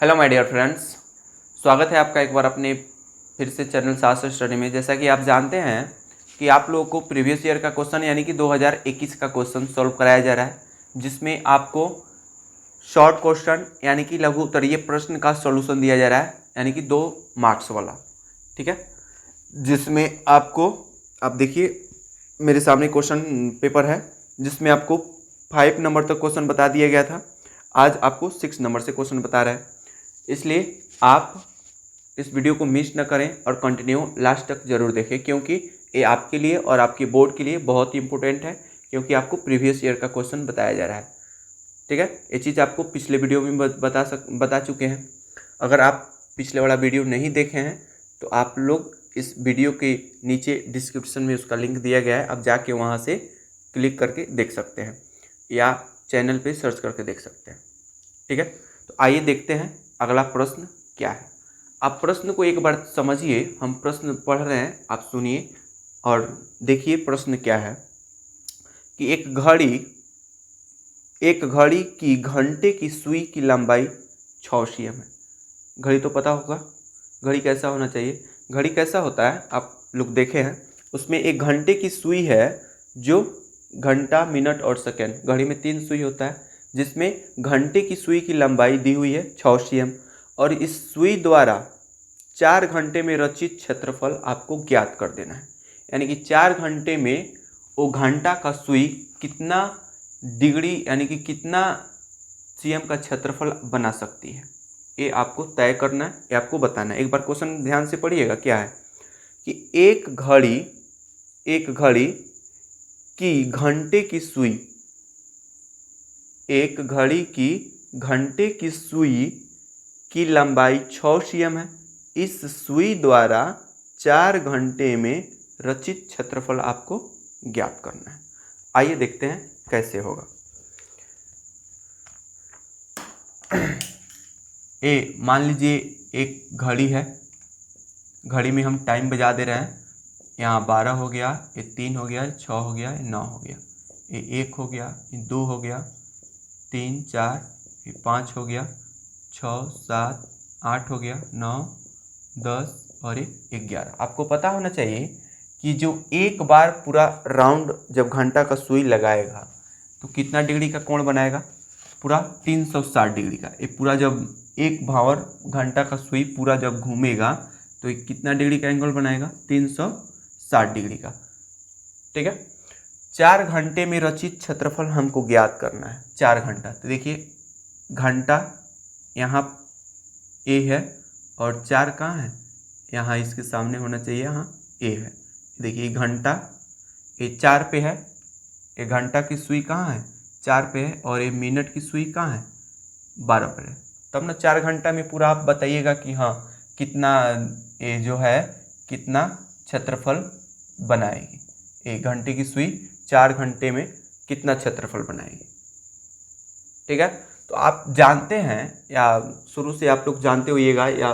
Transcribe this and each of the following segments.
Hello my dear friends, स्वागत है आपका एक बार अपने फिर से चैनल शास्त्र स्टडी में। जैसा कि आप जानते हैं कि आप लोगों को प्रीवियस ईयर का क्वेश्चन यानी कि 2021 का क्वेश्चन सॉल्व कराया जा रहा है, जिसमें आपको शॉर्ट क्वेश्चन यानी कि लघु उत्तरीय प्रश्न का सॉल्यूशन दिया जा रहा है, यानी कि 2 मार्क्स वाला। ठीक है, जिसमें आपको आप देखिए मेरे सामने क्वेश्चन पेपर है, जिसमें आपको 5 नंबर तक क्वेश्चन बता दिया गया था। आज आपको 6 नंबर से क्वेश्चन बता रहा है, इसलिए आप इस वीडियो को मिस न करें और कंटिन्यू लास्ट तक जरूर देखें, क्योंकि ये आपके लिए और आपके बोर्ड के लिए बहुत ही इंपॉर्टेंट है, क्योंकि आपको प्रीवियस ईयर का क्वेश्चन बताया जा रहा है। ठीक है, ये चीज़ आपको पिछले वीडियो में बता चुके हैं। अगर आप पिछले वाला वीडियो नहीं देखे हैं तो आप लोग इस वीडियो के नीचे डिस्क्रिप्शन में उसका लिंक दिया गया है, आप जाके वहाँ से क्लिक करके देख सकते हैं या चैनल पे सर्च करके देख सकते हैं। ठीक है, तो आइए देखते हैं अगला प्रश्न क्या है। आप प्रश्न को एक बार समझिए, हम प्रश्न पढ़ रहे हैं, आप सुनिए और देखिए प्रश्न क्या है कि एक घड़ी की घंटे की सुई की लंबाई 6 cm है। घड़ी तो पता होगा घड़ी कैसा होना चाहिए। घड़ी कैसा होता है आप लोग देखे हैं, उसमें एक घंटे की सुई है जो घंटा, मिनट और सेकेंड, घड़ी में 3 सुई होता है, जिसमें घंटे की सुई की लंबाई दी हुई है 6 cm और इस सुई द्वारा 4 घंटे में रचित क्षेत्रफल आपको ज्ञात कर देना है। यानी कि 4 घंटे में वो घंटा का सुई कितना डिग्री यानी कि कितना cm का क्षेत्रफल बना सकती है, ये आपको तय करना है, ये आपको बताना है। एक बार क्वेश्चन ध्यान से पढ़िएगा। क्या है कि एक घड़ी की घंटे की सुई, एक घड़ी की घंटे की सुई की लंबाई 6 cm है। इस सुई द्वारा 4 घंटे में रचित क्षेत्रफल आपको ज्ञात करना है। आइए देखते हैं कैसे होगा। मान लीजिए एक घड़ी है, घड़ी में हम टाइम बजा दे रहे हैं। यहाँ 12 हो गया, ये 3 हो गया, 6 हो गया, ये 9 हो गया, ये 1 हो गया, ये 2 हो गया, 3 4, ये 5 हो गया, 6 7 8 हो गया, 9 10 और ये 11। आपको पता होना चाहिए कि जो एक बार पूरा राउंड जब घंटा का सुई लगाएगा तो कितना डिग्री का कोण बनाएगा, पूरा 360 डिग्री का। ये पूरा जब एक भावर घंटा का सुई पूरा जब घूमेगा तो ये कितना डिग्री का एंगल बनाएगा, 360 डिग्री का। ठीक है, 4 घंटे में रचित क्षेत्रफल हमको ज्ञात करना है। 4 घंटा, तो देखिए घंटा यहाँ ए है और 4 कहाँ है, यहाँ इसके सामने होना चाहिए, यहाँ ए है। देखिए घंटा ये 4 पे है, ये घंटा की सुई कहाँ है, 4 पे है, और ये मिनट की सुई कहाँ है, 12 पे है। तब ना 4 घंटा में पूरा आप बताइएगा कि हाँ कितना ये जो है कितना क्षेत्रफल बनाएगी। एक घंटे की सुई 4 घंटे में कितना क्षेत्रफल बनाएगी। ठीक है, तो आप जानते हैं या शुरू से आप लोग जानते होइएगा या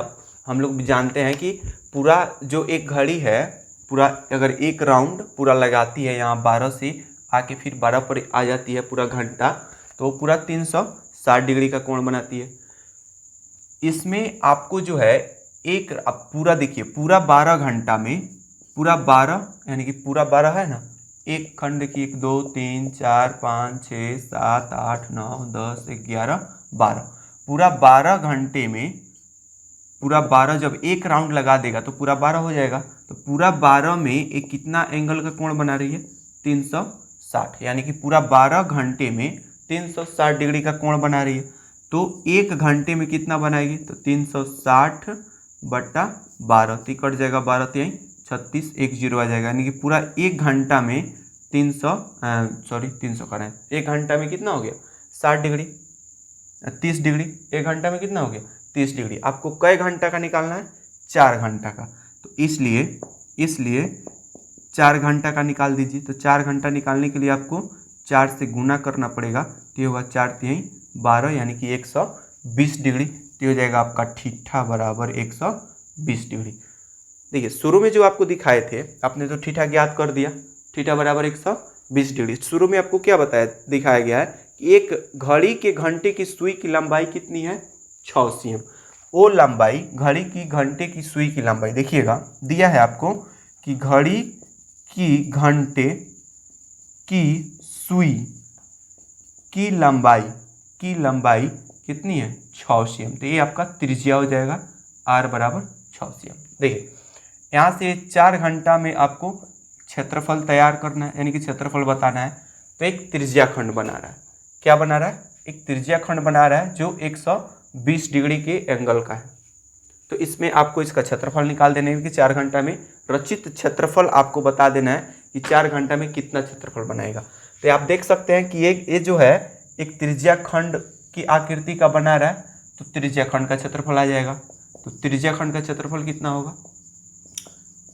हम लोग भी जानते हैं कि पूरा जो एक घड़ी है, पूरा अगर एक राउंड पूरा लगाती है यहाँ 12 से आके फिर 12 पर आ जाती है पूरा घंटा, तो पूरा 360 डिग्री का कोण बनाती है। इसमें आपको जो है एक अब पूरा देखिए पूरा 12 घंटा में पूरा 12 यानी कि पूरा 12 है ना, एक खंड देखिए 1 2 3 4 5 6 7 8 9 10 11 12, पूरा 12 घंटे में पूरा 12 जब एक राउंड लगा देगा तो पूरा 12 हो जाएगा। तो पूरा 12 में एक कितना एंगल का कोण बना रही है, 360, यानी कि पूरा 12 घंटे में 360 डिग्री का कोण बना रही है। तो एक घंटे में कितना बनाएगी, तो 360 बटा 12, तो कट जाएगा 12 3 36, 1 0 आ जाएगा। यानी कि पूरा एक घंटा में 300 करें, एक घंटा में कितना हो गया 60 डिग्री, 30 डिग्री, एक घंटा में कितना हो गया 30 डिग्री। आपको कई घंटा का निकालना है, 4 घंटा का, तो इसलिए 4 घंटा का निकाल दीजिए। तो 4 घंटा निकालने के लिए आपको 4 से गुना करना पड़ेगा, तो ये होगा 4 3 12 यानी कि 120 डिग्री, तो हो जाएगा आपका थीटा बराबर 120 डिग्री। देखिए शुरू में जो आपको दिखाए थे, आपने तो थीटा ज्ञात कर दिया, थीटा बराबर 120 डिग्री। शुरू में आपको क्या बताया दिखाया गया है कि एक घड़ी के घंटे की सुई की लंबाई कितनी है 6 cm। वो लंबाई घड़ी की घंटे की सुई की लंबाई देखिएगा, दिया है आपको कि घड़ी की घंटे की सुई की लंबाई कितनी है 6 cm। तो ये आपका त्रिज्या हो जाएगा r बराबर 6 cm। देखिए यहाँ से 4 घंटा में आपको क्षेत्रफल तैयार करना है, यानी कि क्षेत्रफल बताना है। तो एक त्रिज्या खंड बना रहा है, क्या बना रहा है, एक त्रिज्या खंड बना रहा है जो 120 डिग्री के एंगल का है। तो इसमें आपको इसका क्षेत्रफल निकाल देने कि 4 घंटा में रचित क्षेत्रफल आपको बता देना है कि 4 घंटा में कितना क्षेत्रफल बनाएगा। तो आप देख सकते हैं कि ये जो है एक त्रिज्या खंड की आकृति का बना रहा है, तो त्रिज्या खंड का क्षेत्रफल आ जाएगा। तो त्रिज्या खंड का क्षेत्रफल कितना होगा,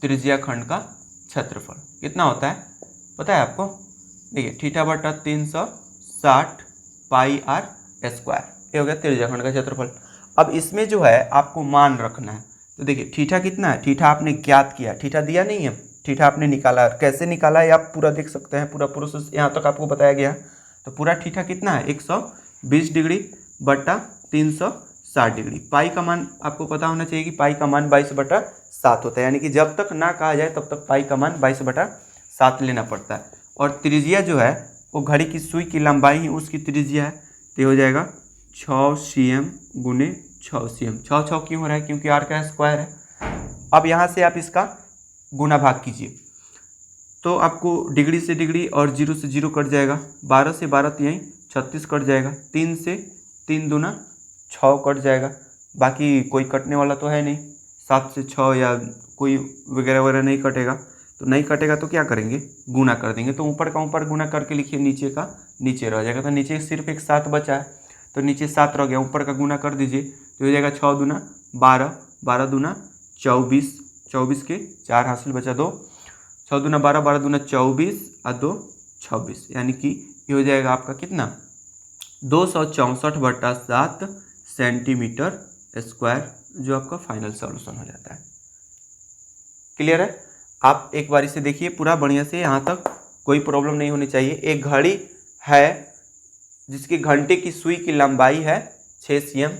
त्रिज्या खंड का क्षेत्रफल कितना होता है पता है आपको, देखिए थीटा बटा 360 पाई r स्क्वायर, ये हो गया त्रिज्या खंड का क्षेत्रफल। अब इसमें जो है आपको मान रखना है। तो देखिए थीटा कितना है, थीटा आपने ज्ञात किया, थीटा दिया नहीं है, थीटा आपने निकाला, कैसे निकाला है आप पूरा देख सकते हैं, पूरा प्रोसेस यहाँ तक आपको बताया गया। तो पूरा थीटा कितना है 120 डिग्री बटा 360 डिग्री। पाई का मान आपको पता होना चाहिए कि पाई का मान 22/7 होता है, यानी कि जब तक ना कहा जाए तब तक पाई का मान 22/7 लेना पड़ता है। और त्रिज्या जो है वो घड़ी की सुई की लंबाई ही उसकी त्रिज्या है, तो हो जाएगा 6 cm गुने 6 cm। 6 क्यों हो रहा है, क्योंकि r का स्क्वायर है। अब यहाँ से आप इसका गुना भाग कीजिए, तो आपको डिग्री से डिग्री और 0 से 0 कट जाएगा, 12 से 12 यहीं 36 कट जाएगा, 3 से 3 दूना 6 कट जाएगा, बाकी कोई कटने वाला तो है नहीं, 7 से 6 या कोई वगैरह वगैरह नहीं कटेगा। तो नहीं कटेगा तो क्या करेंगे, गुना कर देंगे। तो ऊपर का ऊपर गुना करके लिखिए, नीचे का नीचे रह जाएगा। तो नीचे सिर्फ एक 7 बचा है, तो नीचे 7 रह गया, ऊपर का गुना कर दीजिए, तो हो जाएगा 6 दूना 12, 12 दूना 24, 24 के 4 हासिल बचा 2, 6 दूना 12, 12 दूना 24 और 2 26, यानी कि ये हो जाएगा आपका कितना 264/7 सेंटीमीटर स्क्वायर, जो आपका फाइनल सॉल्यूशन हो जाता है। क्लियर है। आप एक बार इसे देखिए पूरा बढ़िया से, यहाँ तक कोई प्रॉब्लम नहीं होनी चाहिए। एक घड़ी है जिसकी घंटे की सुई की लंबाई है 6 cm,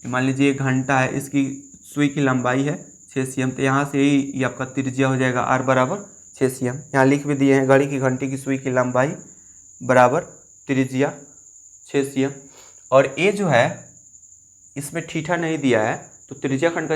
मान लीजिए एक घंटा है, इसकी सुई की लंबाई है 6 cm। तो यहाँ से ही ये आपका त्रिज्या हो जाएगा r बराबर 6 cm। यहाँ लिख भी दिए हैं, घड़ी की घंटे की सुई की लंबाई बराबर त्रिज्या 6 cm। और ये जो है इसमें थीटा नहीं दिया है, तो त्रिज्या खंड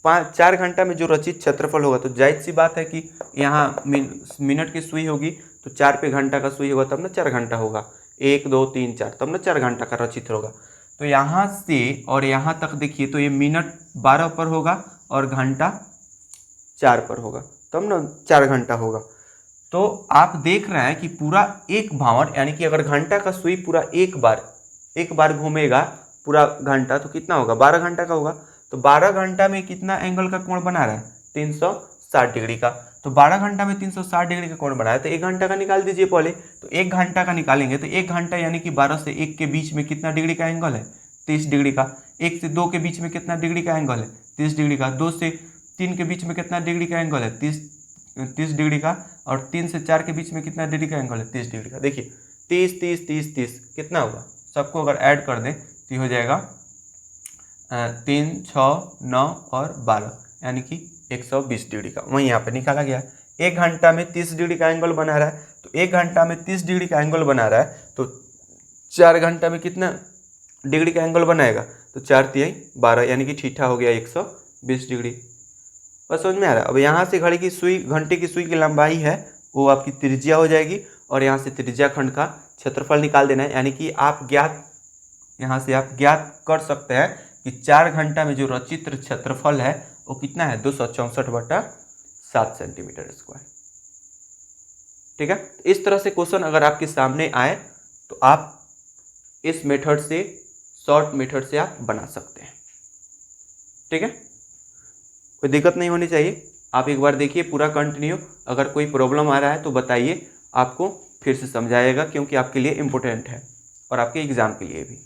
का 4 घंटा में जो रचित क्षेत्रफल होगा, तो जायज़ सी बात है कि यहाँ मिनट की सुई होगी तो 4 पे घंटा का सुई होगा, तब ना 4 घंटा होगा, 1 2 3 4, तब ना 4 घंटा का रचित होगा। तो यहाँ से और यहाँ तक देखिए, तो ये मिनट 12 पर होगा और घंटा 4 पर होगा, तब ना 4 घंटा होगा। तो आप देख रहे हैं कि पूरा एक भावर, यानी कि अगर घंटा का सुई पूरा एक बार घूमेगा पूरा घंटा, तो कितना होगा 12 घंटा का होगा। तो 12 घंटा में कितना एंगल का कोण बना रहा है 360 डिग्री का। तो 12 घंटा में 360 डिग्री का कोण बना है, तो 1 घंटा का निकाल दीजिए पहले। तो 1 घंटा का निकालेंगे तो 1 घंटा यानी कि 12 से 1 के बीच में कितना डिग्री का एंगल है 30 डिग्री का। 1 से 2 के बीच में कितना डिग्री का एंगल है 30 डिग्री का। 2 से 3 के बीच में कितना डिग्री का एंगल है 30 डिग्री का। और 3 से 4 के बीच में कितना डिग्री का एंगल है 30 डिग्री का। देखिए 30 30 30 30 कितना होगा, सबको अगर ऐड कर दें तो हो जाएगा 3 6 9 और 12, यानी कि 120 डिग्री का। वहीं यहाँ पे निकाला गया है। 1 घंटा में 30 डिग्री का एंगल बना रहा है, तो 1 घंटा में 30 डिग्री का एंगल बना रहा है, तो 4 घंटा में कितना डिग्री का एंगल बनाएगा, तो 4 तिहाई 12, यानी कि थीटा हो गया 120 डिग्री। बस समझ में आ रहा है। अब यहाँ से घड़ी की सुई, घंटे की सुई की लंबाई है वो आपकी त्रिज्या हो जाएगी, और यहाँ से त्रिज्या खंड का क्षेत्रफल निकाल देना है। यानी कि आप यहाँ से आप ज्ञात कर सकते हैं कि 4 घंटा में जो रचित क्षेत्रफल है वो कितना है 264/7 सेंटीमीटर स्क्वायर। ठीक है। इस तरह से क्वेश्चन अगर आपके सामने आए तो आप इस मेथड से, शॉर्ट मेथड से आप बना सकते हैं। ठीक है, कोई दिक्कत नहीं होनी चाहिए। आप एक बार देखिए पूरा कंटिन्यू, अगर कोई प्रॉब्लम आ रहा है तो बताइए, आपको फिर से समझाएगा, क्योंकि आपके लिए इम्पोर्टेंट है और आपके एग्जाम के लिए भी।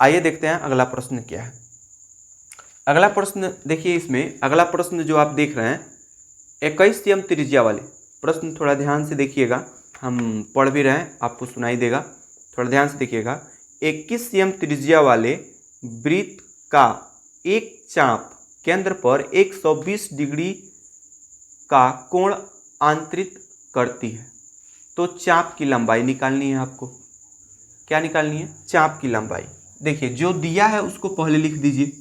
आइए देखते हैं अगला प्रश्न क्या है। अगला प्रश्न देखिए, इसमें अगला प्रश्न जो आप देख रहे हैं 21 cm त्रिज्या वाले प्रश्न, थोड़ा ध्यान से देखिएगा, हम पढ़ भी रहे हैं, आपको सुनाई देगा, थोड़ा ध्यान से देखिएगा। 21 cm त्रिज्या वाले वृत्त का एक चाप केंद्र पर 120 डिग्री का कोण आंतरित करती है। तो चाप की लंबाई निकालनी है आपको। क्या निकालनी है? चाप की लंबाई। देखिए जो दिया है उसको पहले लिख दीजिए,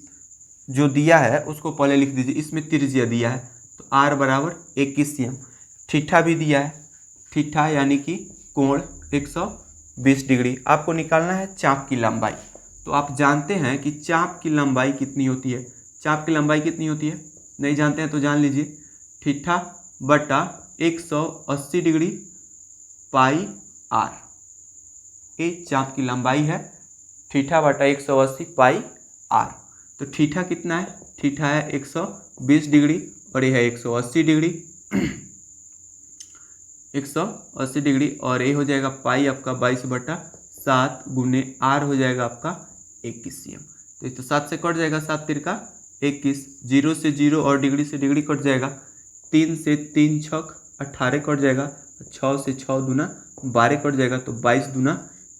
जो दिया है उसको पहले लिख दीजिए। इसमें त्रिज्या दिया है तो r बराबर 21 cm। थीटा भी दिया है, थीटा यानी कि कोण 120 डिग्री। आपको निकालना है चाप की लंबाई। तो आप जानते हैं कि चाप की लंबाई कितनी होती है। चाप की लंबाई कितनी होती है? नहीं जानते हैं तो जान लीजिए, थीटा बटा 180 डिग्री पाई r। ये चाप की लंबाई है, थीटा बटा 180 पाई r। तो थीटा कितना है? थीटा है 120 डिग्री और ये है 180 डिग्री 180 डिग्री, और ये हो जाएगा पाई आपका 22/7 गुने r हो जाएगा आपका 21 cm। तो ये तो 7 से कट जाएगा, 7 तिरका 21, 0 से 0 और डिग्री से डिग्री कट जाएगा, 3 से 3 छक 18 कट जाएगा, 6 से 6 दूना 12 कट जाएगा, तो 22 दूना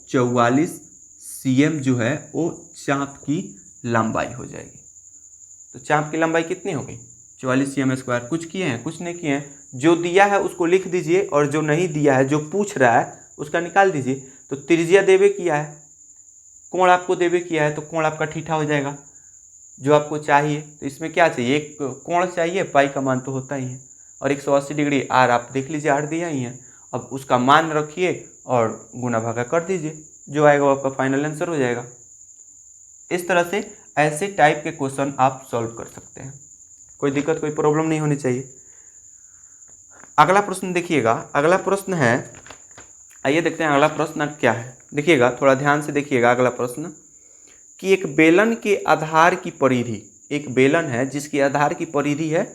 44 cm जो है वो चाप की लंबाई हो जाएगी। तो चाप की लंबाई कितनी हो गई? 44 cm स्क्वायर। कुछ किए हैं? कुछ नहीं किए हैं। जो दिया है उसको लिख दीजिए और जो नहीं दिया है, जो पूछ रहा है उसका निकाल दीजिए। तो त्रिज्या देवे किया है, कोण आपको देवे किया है, तो कोण आपका थीटा हो जाएगा जो आपको चाहिए। तो इसमें क्या चाहिए? एक कोण चाहिए, पाई का मान तो होता ही है, और 180 डिग्री r आप देख लीजिए, r दिया ही है। अब उसका मान रखिए और गुना भागा कर दीजिए, जो आएगा वो आपका फाइनल आंसर हो जाएगा। इस तरह से ऐसे टाइप के क्वेश्चन आप सॉल्व कर सकते हैं, कोई दिक्कत कोई प्रॉब्लम नहीं होनी चाहिए। अगला प्रश्न देखिएगा, अगला प्रश्न है, आइए देखते हैं अगला प्रश्न क्या है। देखिएगा, थोड़ा ध्यान से देखिएगा अगला प्रश्न, कि एक बेलन के आधार की परिधि, एक बेलन है जिसकी आधार की परिधि है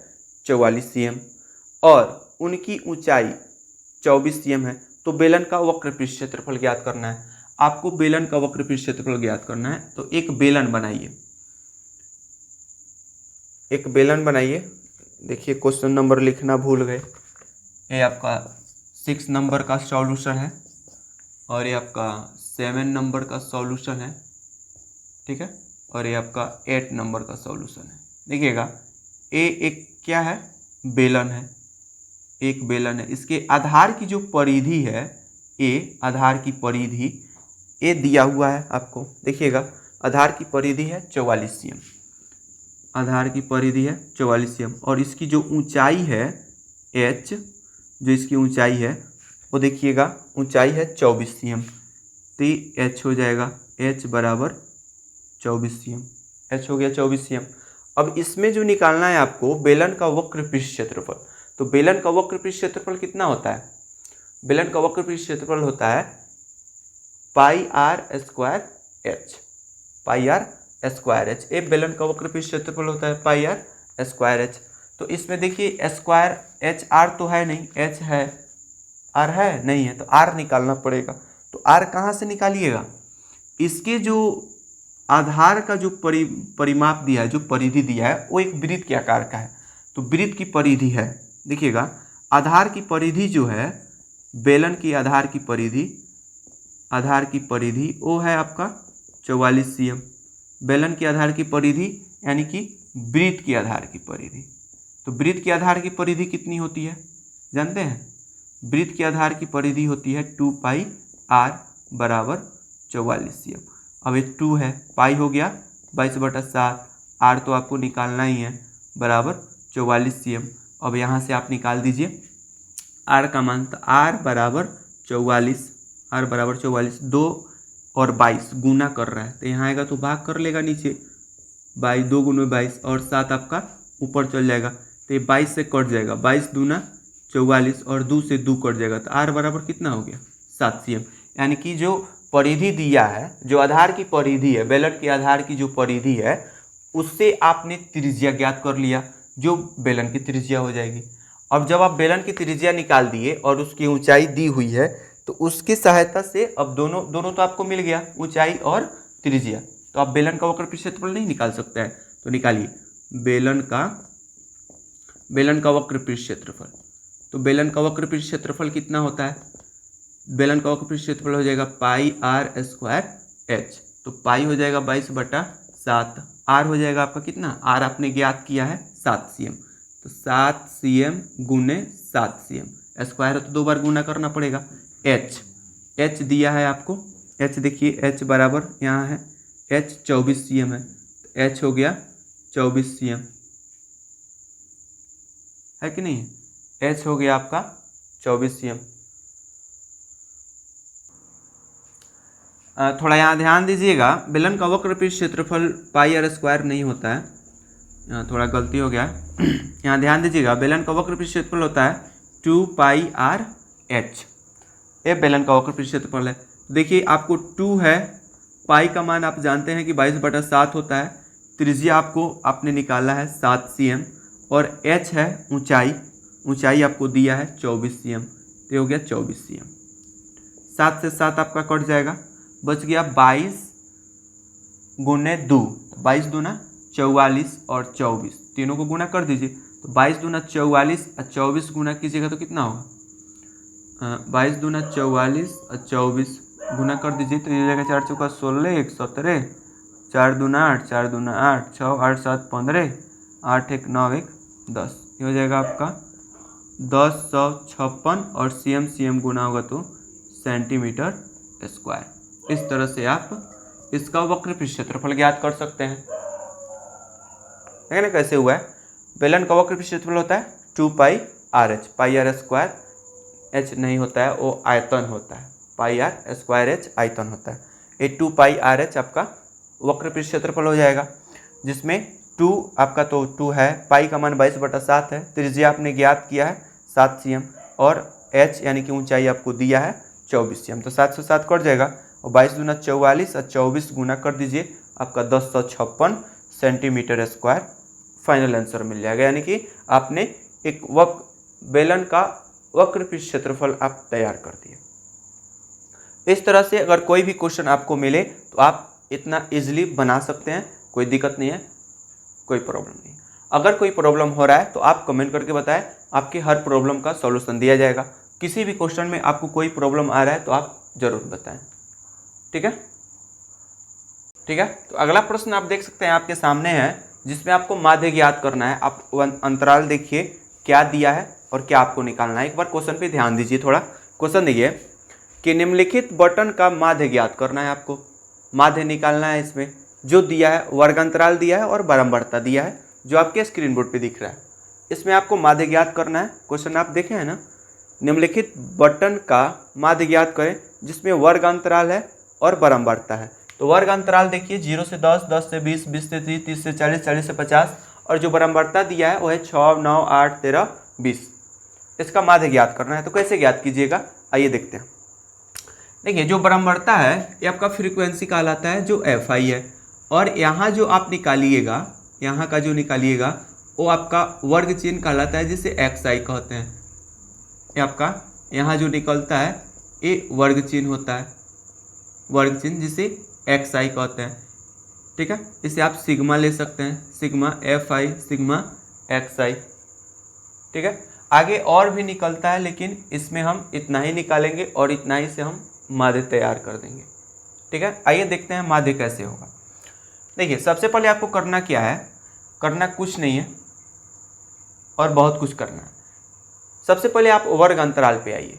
44 cm और उनकी ऊंचाई 24 cm है। तो बेलन का वक्र पृष्ठ क्षेत्रफल ज्ञात करना है। आपको बेलन का वक्र पृष्ठ क्षेत्रफल ज्ञात करना है। तो एक बेलन बनाइए, एक बेलन बनाइए। देखिए क्वेश्चन नंबर लिखना भूल गए, ये आपका 6 नंबर का सॉल्यूशन है और ये आपका 7 नंबर का सॉल्यूशन है, ठीक है, और ये आपका 8 नंबर का सॉल्यूशन है। देखिएगा, ए एक क्या है? बेलन है, एक बेलन है। इसके आधार की जो परिधि है, ए आधार की परिधि ए दिया हुआ है आपको। देखिएगा, आधार की परिधि है 44 cm, आधार की परिधि है 44 cm, और इसकी जो ऊंचाई है h, जो इसकी ऊंचाई है वो देखिएगा ऊंचाई है 24 cm। तो h हो जाएगा, h बराबर 24 cm, h हो गया 24 cm। अब इसमें जो निकालना है आपको बेलन का वक्र पृष्ठ क्षेत्रफल। तो बेलन का वक्र पृष्ठ क्षेत्रफल कितना होता है? बेलन का वक्र पृष्ठ क्षेत्रफल होता है pi r square h, pi r square h. ए बेलन का वक्र पृष्ठ क्षेत्रफल होता है पाई आर स्क्वायर एच। तो इसमें देखिए स्क्वायर एच, आर तो है नहीं, एच है, आर है नहीं है, तो आर निकालना पड़ेगा। तो आर कहाँ से निकालिएगा? इसके जो आधार का जो परिमाप दिया है, जो परिधि दिया है, वो एक वृत्त के आकार का है। तो वृत्त की परिधि है, देखिएगा आधार की परिधि जो है, बेलन की आधार की परिधि, आधार की परिधि वो है आपका 44 cm। बेलन की आधार की परिधि यानी कि वृत्त की आधार की परिधि। तो वृत्त की आधार की परिधि कितनी होती है जानते हैं? वृत्त की आधार की परिधि होती है 2 पाई r बराबर 44 cm। अब ये 2 है, पाई हो गया 22/7, r तो आपको निकालना ही है, बराबर 44 cm। अब यहाँ से आप निकाल दीजिए r का मान। तो r बराबर 44, r बराबर 44, 2 और 22 गुना कर रहा है, तो यहाँ आएगा तो भाग कर लेगा नीचे, 22 2 गुना 22 और 7 आपका ऊपर चल जाएगा, तो ये 22 से कट जाएगा, 22 दूना 44 और 2 से 2 कट जाएगा, तो r बराबर कितना हो गया? 7 cm। यानी कि जो परिधि दिया है, जो आधार की परिधि है, बेलन के आधार की जो परिधि है, उससे आपने त्रिज्या ज्ञात कर लिया, जो बेलन की त्रिज्या हो जाएगी। अब जब आप बेलन की त्रिज्या निकाल दिए और उसकी ऊंचाई दी हुई है, तो उसकी सहायता से अब दोनों तो आपको मिल गया, ऊंचाई और त्रिज्या। तो आप बेलन का वक्र पृष्ठ क्षेत्रफल नहीं निकाल सकते हैं, तो निकालिए बेलन का वक्र पृष्ठ क्षेत्रफल। तो बेलन का वक्र पृष्ठ क्षेत्रफल कितना होता है? बेलन का वक्र पृष्ठ क्षेत्रफल हो जाएगा पाई r स्क्वायर एच। तो पाई हो जाएगा 22/7 7, आर हो जाएगा आपका कितना, आर आपने ज्ञात किया है 7 cm, तो 7 cm गुने 7 cm, स्क्वायर है तो 2 बार गुना करना पड़ेगा। एच दिया है आपको, एच देखिए एच बराबर यहाँ है एच 24 cm है, तो एच हो गया 24 cm, है कि नहीं, एच हो गया आपका 24 cm। थोड़ा यहाँ ध्यान दीजिएगा, बेलन का वक्र पृष्ठ क्षेत्रफल पाई आर स्क्वायर नहीं होता है, यहाँ थोड़ा गलती हो गया है यहाँ ध्यान दीजिएगा, बेलन का वक्र पृष्ठ क्षेत्रफल होता है 2 पाई आर एच, ये बेलन का वक्र पृष्ठ क्षेत्रफल है। देखिए आपको 2 है, पाई का मान आप जानते हैं कि 22/7 होता है, त्रिज्या आपने निकाला है 7 cm, और एच है ऊंचाई आपको दिया है 24 cm, तो ये हो गया 24 cm। 7 से 7 आपका कट जाएगा, बच गया 22 गुने 2, 22 दूना 44 और 24, तीनों को गुना कर दीजिए, तो 22 दूना 44 और 24 गुना कीजिएगा तो कितना होगा, 22 दूना 44 और 24 गुना कर दीजिए तो ये हो जाएगा 4 चौका 16, 1 17, 4 दूना 8, 4 दूना 8, 6 8 7 15, 8 1 9 1 10, ये हो जाएगा आपका 1056, और cm गुना होगा तो सेंटीमीटर स्क्वायर। इस तरह से आप इसका वक्र पृष्ठ क्षेत्रफल ज्ञात कर सकते हैं। देखिए ना कैसे हुआ है, बेलन का वक्र पृष्ठ क्षेत्रफल होता है 2 pi r h, pi r square h नहीं होता है, वो आयतन होता है, पाई आर स्क्वायर एच आयतन होता है। ये 2 पाई आर एच आपका वक्र पृष्ठ क्षेत्रफल हो जाएगा, जिसमें 2 आपका तो 2 है, पाई का मान 22/7 है, त्रिज्या आपने ज्ञात किया है 7 cm, और एच यानी कि ऊंचाई आपको दिया है 24 cm, तो 7 से 7 कट जाएगा, और 22 दूना 44 और 24 गुना कर दीजिए, आपका 1056 सेंटीमीटर स्क्वायर फाइनल आंसर मिल जाएगा। यानी कि आपने एक बेलन का वक्र पृष्ठ क्षेत्रफल आप तैयार कर दिए। इस तरह से अगर कोई भी क्वेश्चन आपको मिले तो आप इतना इजीली बना सकते हैं, कोई दिक्कत नहीं है, कोई प्रॉब्लम नहीं। अगर कोई प्रॉब्लम हो रहा है तो आप कमेंट करके बताएं, आपकी हर प्रॉब्लम का सॉल्यूशन दिया जाएगा। किसी भी क्वेश्चन में आपको कोई प्रॉब्लम आ रहा है तो आप जरूर बताएं, ठीक है। तो अगला प्रश्न आप देख सकते हैं आपके सामने है, जिसमें आपको माध्य ज्ञात करना है। आप अंतराल देखिए क्या दिया है और क्या आपको निकालना है। एक बार क्वेश्चन पे ध्यान दीजिए थोड़ा। क्वेश्चन देखिए कि निम्नलिखित बटन का माध्य ज्ञात करना है, आपको माध्य निकालना है। इसमें जो दिया है वर्गांतराल दिया है और बारंबारता दिया है, जो आपके स्क्रीन बोर्ड पे दिख रहा है। इसमें आपको माध्य ज्ञात करना है। क्वेश्चन आप देखे हैं ना, निम्नलिखित बटन का माध्य ज्ञात करें जिसमें वर्गांतराल है और बारंबारता है। तो वर्गांतराल देखिए 0 से 10, 10 से 20, 20 से 30, 30 से 40, 40 से 50, और जो बारंबारता दिया है वो है 6, 9, 8, 13, 20। इसका माध्य ज्ञात करना है। तो कैसे ज्ञात कीजिएगा, आइए देखते हैं। देखिए जो बारंबारता है ये आपका फ्रीक्वेंसी कहलाता है, जो FI है, और यहाँ जो आप निकालिएगा, यहाँ का जो निकालिएगा वो आपका वर्ग चिन्ह कहलाता है, जिसे XI कहते हैं। ये आपका यहाँ जो निकलता है ये वर्ग चिन्ह होता है, वर्ग चिन्ह जिसे XI कहते हैं, ठीक है। इसे आप सिग्मा ले सकते हैं, सिग्मा FI, सिग्मा XI, ठीक है। आगे और भी निकलता है, लेकिन इसमें हम इतना ही निकालेंगे और इतना ही से हम माध्य तैयार कर देंगे, ठीक है। आइए देखते हैं माध्य कैसे होगा। देखिए सबसे पहले आपको करना क्या है, करना कुछ नहीं है और बहुत कुछ करना है। सबसे पहले आप वर्ग अंतराल पे आइए।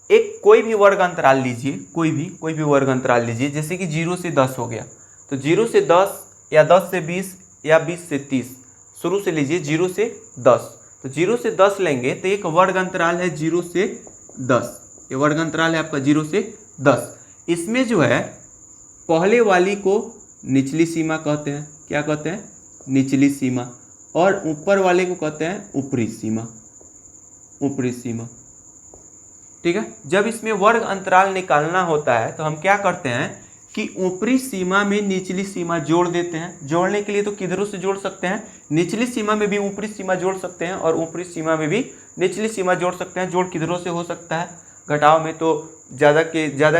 एक कोई भी वर्ग अंतराल लीजिए, कोई भी वर्ग अंतराल लीजिए। जैसे कि 0 से 10 हो गया, तो 0 से 10 या 10 से 20 या 20 से 30 शुरू से लीजिए, 0 से 10। तो 0 से 10 लेंगे तो एक वर्ग अंतराल है 0 से 10, ये वर्ग अंतराल है आपका 0 से 10। इसमें जो है पहले वाली को निचली सीमा कहते हैं, क्या कहते हैं, निचली सीमा, और ऊपर वाले को कहते हैं ऊपरी सीमा, ऊपरी सीमा, ठीक है। जब इसमें वर्ग अंतराल निकालना होता है तो हम क्या करते हैं कि ऊपरी सीमा में निचली सीमा जोड़ देते हैं। जोड़ने के लिए तो किधरों से जोड़ सकते हैं, निचली सीमा में भी ऊपरी सीमा जोड़ सकते हैं और ऊपरी सीमा में भी निचली सीमा जोड़ सकते हैं। जोड़ किधरों से हो सकता है, घटाव में तो ज़्यादा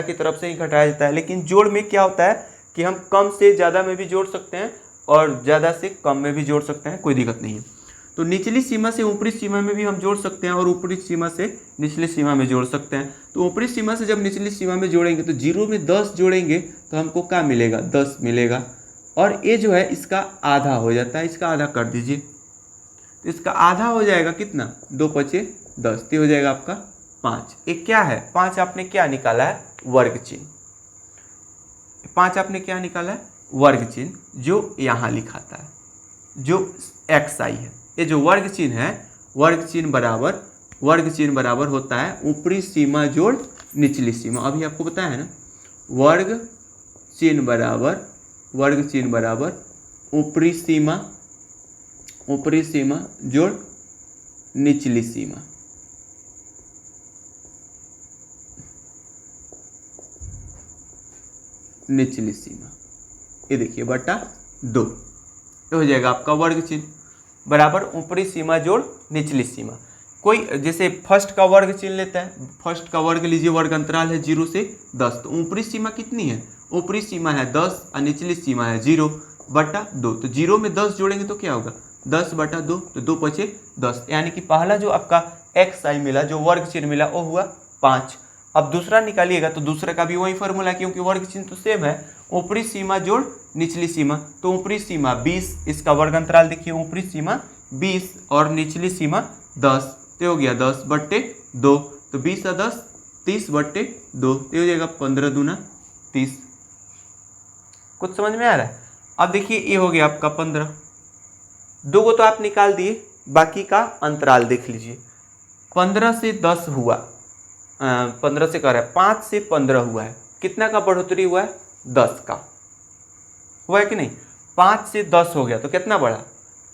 की तरफ से ही घटाया जाता है, लेकिन जोड़ में क्या होता है कि हम कम से ज़्यादा में भी जोड़ सकते हैं और ज़्यादा से कम में भी जोड़ सकते हैं, कोई दिक्कत नहीं है। तो निचली सीमा से ऊपरी सीमा में भी हम जोड़ सकते हैं और ऊपरी सीमा से निचली सीमा में जोड़ सकते हैं। तो ऊपरी सीमा से जब निचली सीमा में जोड़ेंगे तो 0 में 10 जोड़ेंगे तो हमको क्या मिलेगा, 10 मिलेगा। और ये जो है इसका आधा हो जाता है, इसका आधा कर दीजिए तो इसका आधा हो जाएगा कितना, 2 पचे 10, तो हो जाएगा आपका 5। एक क्या है 5, आपने क्या निकाला है, वर्ग चिन्ह। 5 आपने क्या निकाला है, वर्ग चिन्ह, जो यहाँ लिखाता है जो xi है। ये जो वर्ग चिन्ह है, वर्ग चिन्ह बराबर होता है ऊपरी सीमा जोड़ निचली सीमा। अभी आपको बताया है ना, वर्ग चिन्ह बराबर ऊपरी सीमा जोड़ निचली सीमा। ये देखिए बटा 2, तो हो जाएगा आपका वर्ग चिन्ह बराबर ऊपरी सीमा जोड़ निचली सीमा। कोई जैसे फर्स्ट का वर्ग चिन्ह लेता है, फर्स्ट का वर्ग लीजिए, वर्ग अंतराल है 0 से 10, तो ऊपरी सीमा कितनी है, ऊपरी सीमा है 10 और निचली सीमा है 0 बटा 2। तो 0 में 10 जोड़ेंगे तो क्या होगा, 10 बटा 2, तो 2 पचे 10, यानी कि पहला जो आपका xi मिला, जो वर्ग चिन्ह मिला, वो हुआ 5। अब दूसरा निकालिएगा तो दूसरे का भी वही फॉर्मूला, क्योंकि वर्ग चिन्ह तो सेम है, ऊपरी सीमा जोड़ निचली सीमा। तो ऊपरी सीमा 20, इसका वर्ग अंतराल देखिए, ऊपरी सीमा 20 और निचली सीमा 10, तो हो गया 10 बट्टे 2, तो 20 और 10 30 बट्टे 2, तो हो जाएगा 15 दूना 30। कुछ समझ में आ रहा है। अब देखिए ये हो गया आपका 15, 2 को तो आप निकाल दिए, बाकी का अंतराल देख लीजिए। 15 से 10 हुआ, 15 से कह रहा है 5 से 15 हुआ है, कितना का बढ़ोतरी हुआ है, 10 का हुआ है कि नहीं। 5 से 10 हो गया तो कितना बढ़ा,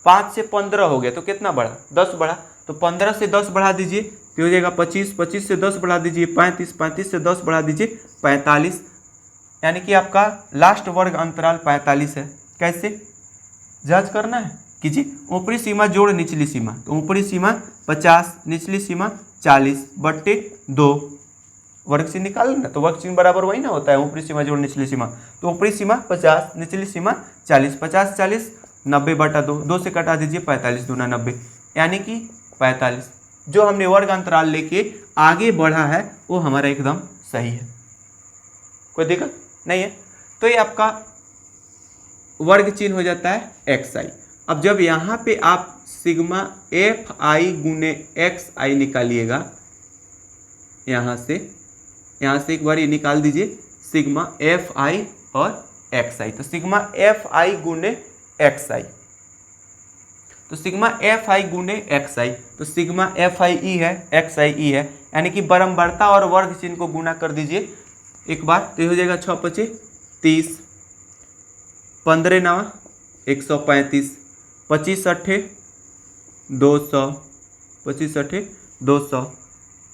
5 से 15 हो गया तो कितना बढ़ा, 10 बढ़ा। तो 15 से 10 बढ़ा दीजिए तो हो जाएगा 25, 25 से 10 बढ़ा दीजिए 35, 35 से 10 बढ़ा दीजिए 45, यानी कि आपका लास्ट वर्ग अंतराल 45 है। कैसे जांच करना है, कीजिए। ऊपरी सीमा जोड़ निचली सीमा, तो ऊपरी सीमा 50, निचली सीमा 40 बट्टे 2, वर्ग चिन्ह निकाल ना, तो वर्ग चिन्ह बराबर वही ना होता है, ऊपरी सीमा जोड़ निचली सीमा। तो ऊपरी सीमा 50, निचली सीमा 40, 50 40 90 बटा 2, 2 से कटा दीजिए 45 दूना 90, यानी कि 45। जो हमने वर्ग अंतराल लेके आगे बढ़ा है वो हमारा एकदम सही है, कोई दिक्कत नहीं है। तो ये आपका वर्ग चिन्ह हो जाता है xi। अब जब यहाँ पे आप सिग्मा fi गुने xi निकालिएगा, यहाँ से एक बार ये निकाल दीजिए, सिग्मा fi और xi, तो सिग्मा fi गुने xi, तो सिग्मा fi गुने xi, तो सिग्मा fi है, xi है, यानी कि बराबरता और वर्ग चिन्ह को गुना कर दीजिए एक बार, तो हो जाएगा 6 पचे 30, 15 नवा 135, 25 अट्ठे 200, 25 अट्ठे 200,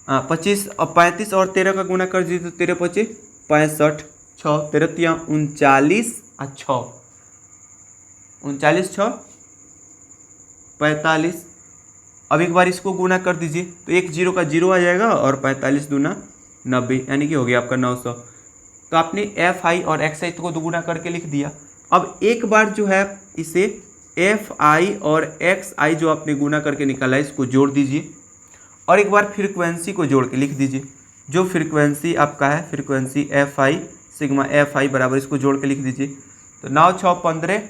25 और 35 और 13 का गुना कर दीजिए तो 13 पचे 65, 6 13 तिया 39 और 6 39 6 45। अब एक बार इसको गुना कर दीजिए तो एक 0 का 0 आ जाएगा और 45 दूना 90, यानी कि हो गया आपका 900। तो आपने fi और xi को गुना करके लिख दिया। अब एक बार जो है इसे fi और xi जो आपने गुना करके निकाला है इसको जोड़ दीजिए और एक बार फ्रीक्वेंसी को जोड़ के लिख दीजिए। जो फ्रीक्वेंसी आपका है, फ्रीक्वेंसी fi सिग्मा fi बराबर, इसको जोड़ के लिख दीजिए। तो 9 6 15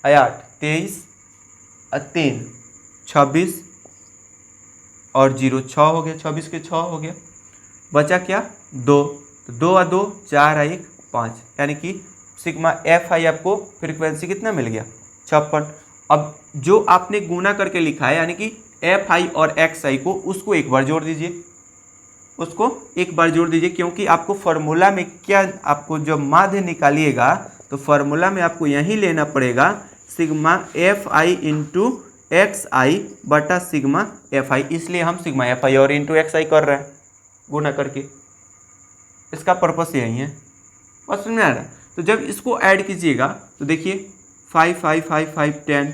8 23 3 26 और 0 6 हो गया, 26 के 6 हो गया, बचा क्या 2, तो 2 और 2 4 और 1 5, यानी कि सिग्मा fi आपको फ्रीक्वेंसी कितना मिल गया 56। अब जो आपने गुना करके लिखा है यानी कि fi और xi को, उसको एक बार जोड़ दीजिए, उसको एक बार जोड़ दीजिए, क्योंकि आपको फार्मूला में क्या, आपको जब माध्य निकालिएगा तो फार्मूला में आपको यही लेना पड़ेगा सिग्मा fi इंटू xi बटा सिग्मा fi, इसलिए हम सिग्मा fi और इंटू xi कर रहे हैं गुना करके, इसका पर्पस यही है। बस समझ में आ रहा है। तो जब इसको ऐड कीजिएगा तो देखिए 5 5 5 5 10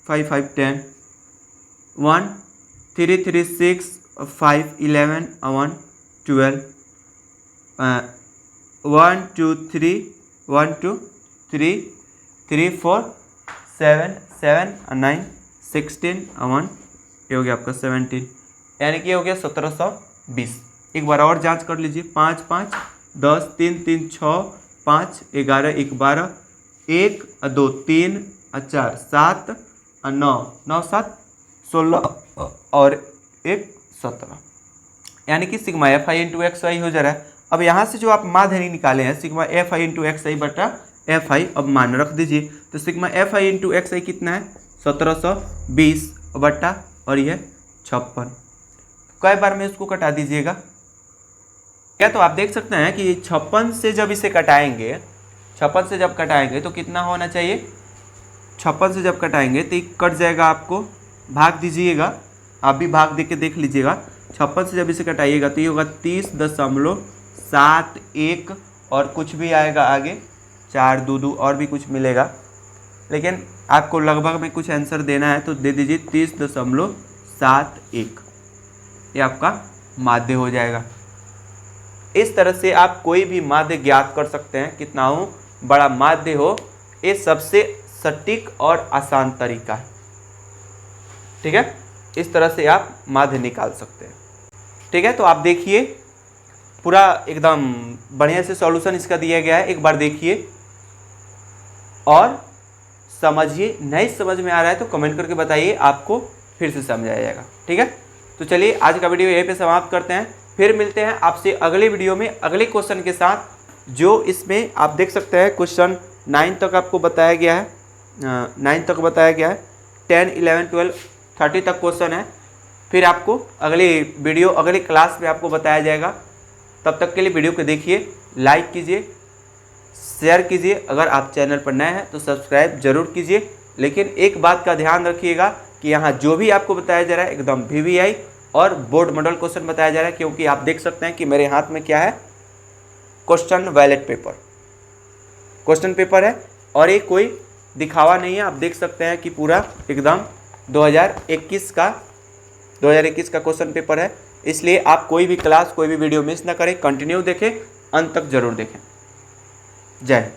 5 5 10 1 3 3 6 5 11 1 12 1 2 3 1 2 3 3 4 7 7 9 16 1, ये हो गया आपका 17, यानी कि ये हो गया 1720। एक बार और जांच कर लीजिए, 5 5 10 3 3 6 5 11 1 12 1 2 3 4 7 9 9 7 16 और 1 17, यानी कि sigma f i into x i हो जा रहा है। अब यहाँ से जो आप माध्य निकाले हैं sigma f i into x i बटा एफ आई, अब मान रख दीजिए। तो sigma f i into x i कितना है 1720 बटा और यह 56। कई बार में इसको कटा दीजिएगा क्या, तो आप देख सकते हैं कि 56 से जब इसे कटाएंगे, 56 से जब कटाएंगे तो कितना होना चाहिए, 56 से जब कटाएंगे तो कट जाएगा, आपको भाग दीजिएगा, आप भी भाग दे के देख लीजिएगा। 56 से जब इसे कटाइएगा तो ये होगा 30.71 और कुछ भी आएगा आगे 4 2 2 और भी कुछ मिलेगा, लेकिन आपको लगभग में कुछ आंसर देना है तो दे दीजिए 30.71, ये आपका माध्य हो जाएगा। इस तरह से आप कोई भी माध्य ज्ञात कर सकते हैं, कितना हो बड़ा माध्य हो, ये सबसे सटीक और आसान तरीका है। ठीक है, इस तरह से आप माध्य निकाल सकते हैं। ठीक है, तो आप देखिए पूरा एकदम बढ़िया से सॉल्यूशन इसका दिया गया है, एक बार देखिए और समझिए। नहीं समझ में आ रहा है तो कमेंट करके बताइए, आपको फिर से समझ आ जाएगा। ठीक है, तो चलिए आज का वीडियो यहीं पे समाप्त करते हैं, फिर मिलते हैं आपसे अगले वीडियो में अगले क्वेश्चन के साथ, जो इसमें आप देख सकते हैं क्वेश्चन 9 तक आपको बताया गया है, 9 तक बताया गया है, 10 11 12 30 तक क्वेश्चन है। फिर आपको अगले वीडियो अगले क्लास में आपको बताया जाएगा। तब तक के लिए वीडियो को देखिए, लाइक कीजिए, शेयर कीजिए, अगर आप चैनल पर नए हैं तो सब्सक्राइब जरूर कीजिए। लेकिन एक बात का ध्यान रखिएगा कि यहाँ जो भी आपको बताया जा रहा है एकदम VVI और बोर्ड मॉडल क्वेश्चन बताया जा रहा है, क्योंकि आप देख सकते हैं कि मेरे हाथ में क्या है, question valid paper, question paper है और ये कोई दिखावा नहीं है। आप देख सकते हैं कि पूरा एकदम 2021 का क्वेश्चन पेपर है, इसलिए आप कोई भी क्लास कोई भी वीडियो मिस ना करें, कंटिन्यू देखें, अंत तक जरूर देखें। जय हिंद।